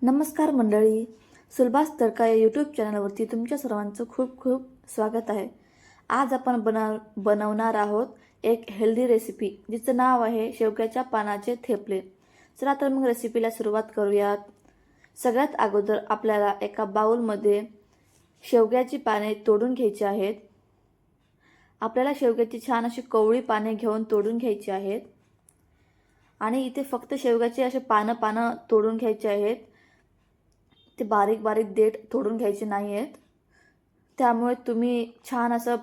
नमस्कार मंडळी, सुलभास तडका या यूट्यूब चॅनलवरती तुमच्या सर्वांचं खूप खूप स्वागत आहे। आज आपण बनवणार आहोत एक हेल्दी रेसिपी जिचं नाव आहे शेवग्याच्या पानाचे थेपले। चला तर मग रेसिपीला सुरुवात करूयात। सगळ्यात अगोदर आपल्याला एका बाउलमध्ये शेवग्याची पाने तोडून घ्यायची आहेत। आपल्याला शेवग्याची छान अशी कवळी पाने घेऊन तोडून घ्यायची आहेत आणि इथे फक्त शेवग्याचे असे पानं तोडून घ्यायचे आहेत। ते बारीक बारीक देठ तोडून घ्यायचे नाही आहेत। त्यामुळे तुम्ही छान असं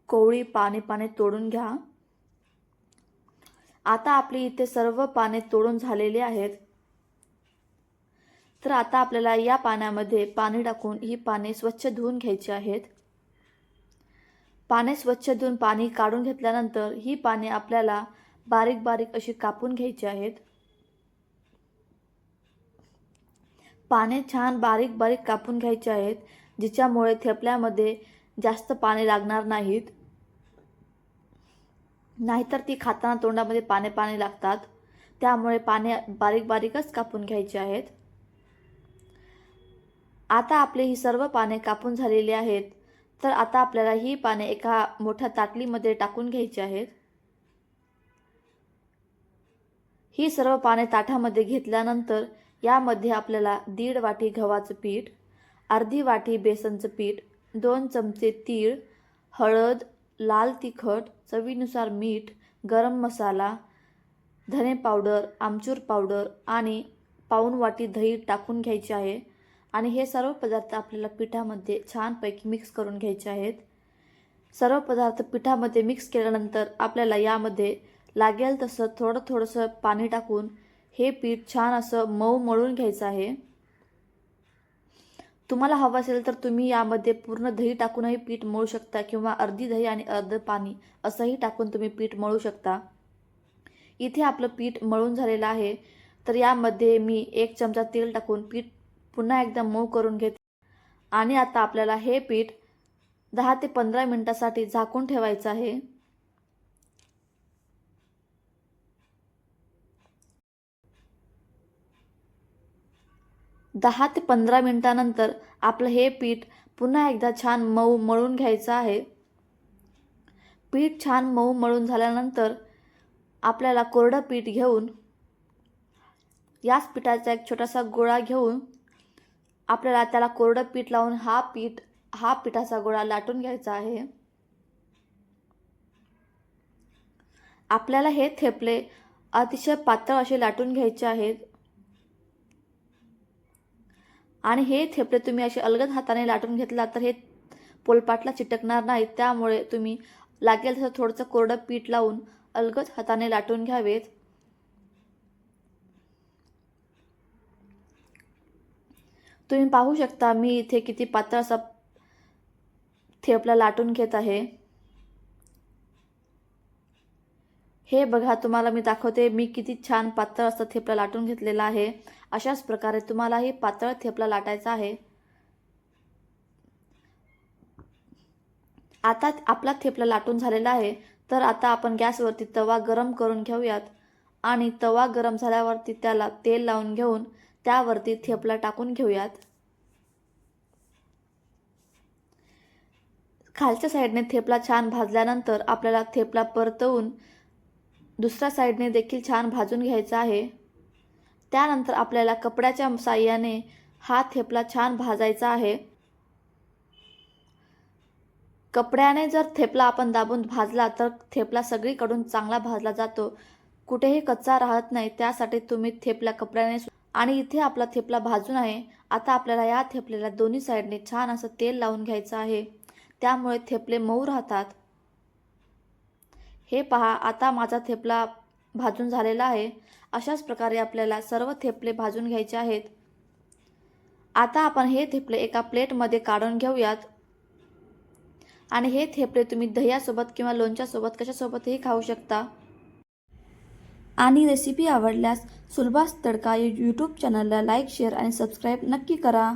कोवळी पाने तोडून घ्या। आता आपली इथे सर्व पाने तोडून झालेली आहेत। तर आता आपल्याला या पाण्यामध्ये पाणी टाकून ही पाने स्वच्छ धुवून घ्यायची आहेत। पाने स्वच्छ धुवून पाणी काढून घेतल्यानंतर ही पाने आपल्याला बारीक बारीक अशी कापून घ्यायची आहेत। पाने छान बारीक बारीक कापून घ्यायचे आहेत, जिच्यामुळे थेपल्यामध्ये जास्त पाने लागणार नाहीत। नाहीतर ती खाताना तोंडामध्ये पाने लागतात। त्यामुळे पाने बारीक बारीकच कापून घ्यायचे आहेत। आता आपली ही सर्व पाने कापून झालेली आहेत। तर आता आपल्याला ही पाने एका मोठ्या ताटलीमध्ये टाकून घ्यायची आहेत। ही सर्व पाने ताटामध्ये घेतल्यानंतर यामध्ये आपल्याला 1.5 वाटी गव्हाचं पीठ, अर्धी वाटी बेसनचं पीठ, 2 चमचे तीळ, हळद, लाल तिखट, चवीनुसार मीठ, गरम मसाला, धने पावडर, आमचूर पावडर आणि पाऊण वाटी दही टाकून घ्यायचे आहे। आणि हे सर्व पदार्थ आपल्याला पिठामध्ये छानपैकी मिक्स करून घ्यायचे आहेत। सर्व पदार्थ पिठामध्ये मिक्स केल्यानंतर आपल्याला यामध्ये लागेल तसं थोडंसं पाणी टाकून हे पीठ छान असं मऊ मळून घ्यायचं आहे। तुम्हाला हवं असेल तर तुम्ही यामध्ये पूर्ण दही टाकूनही पीठ मळू शकता किंवा अर्धी दही आणि अर्ध पाणी असंही टाकून तुम्ही पीठ मळू शकता। इथे आपलं पीठ मळून झालेलं आहे। तर यामध्ये मी 1 चमचा तेल टाकून पीठ पुन्हा एकदा मऊ करून घेते आणि आता आपल्याला हे पीठ 10 ते 15 मिनिटांसाठी झाकून ठेवायचं आहे। 10 ते 15 मिनिटांनंतर आपलं हे पीठ पुन्हा एकदा छान मऊ मळून घ्यायचं आहे। पीठ छान मऊ मळून झाल्यानंतर आपल्याला कोरडं पीठ घेऊन याच पिठाचा एक छोटासा गोळा घेऊन आपल्याला त्याला कोरडं पीठ लावून हा पिठाचा गोळा लाटून घ्यायचा आहे। आपल्याला हे थेपले अतिशय पातळ असे लाटून घ्यायचे आहेत आणि हे थेपले तुम्ही असे अलगद हाताने लाटून घेतला तर हे पोलपाटला चिटकणार नाही। त्यामुळे तुम्ही लागेल तसं थोडंसं कोरडं पीठ लावून अलगद हाताने लाटून घ्यावेत। तुम्ही पाहू शकता मी इथे किती पातळ असा थेपला लाटून घेत आहे। हे बघा, तुम्हाला मी दाखवते मी किती छान पातळ असा थेपला लाटून घेतलेला आहे। अशाच प्रकारे तुम्हालाही पातळ थेपला लाटायचा आहे। आता आपला थेपला लाटून झालेला आहे। तर आता आपण गॅसवरती तवा गरम करून घेऊयात आणि तवा गरम झाल्यावरती त्याला तेल लावून घेऊन त्यावरती थेपला टाकून घेऊयात। खालच्या साईडने थेपला छान भाजल्यानंतर आपल्याला थेपला परतवून दुसऱ्या साईडने देखील छान भाजून घ्यायचा आहे। त्यानंतर आपल्याला कपड्याच्या साहाय्याने हा थेपला छान भाजायचा आहे। कपड्याने जर थेपला आपण दाबून भाजला तर थेपला सगळीकडून चांगला भाजला जातो, कुठेही कच्चा राहत नाही। त्यासाठी तुम्ही थेपला कपड्याने आणि इथे आपला थेपला भाजून आहे। आता आपल्याला या थेपल्याला दोन्ही साईडने छान असं तेल लावून घ्यायचं आहे, त्यामुळे थेपले मऊ राहतात। हे पहा, आता माझा थेपला भाजून झालेला आहे। अशाच प्रकारे आपल्याला सर्व थेपले भाजून घ्यायचे आहेत। आता आपण हे थेपले एका प्लेटमध्ये काढून घेऊयात आणि हे थेपले तुम्ही दह्यासोबत किंवा लोणच्यासोबत कशासोबतही खाऊ शकता। आणि रेसिपी आवडल्यास सुलभास तडका यूट्यूब चॅनलला लाईक, शेअर आणि सबस्क्राईब नक्की करा।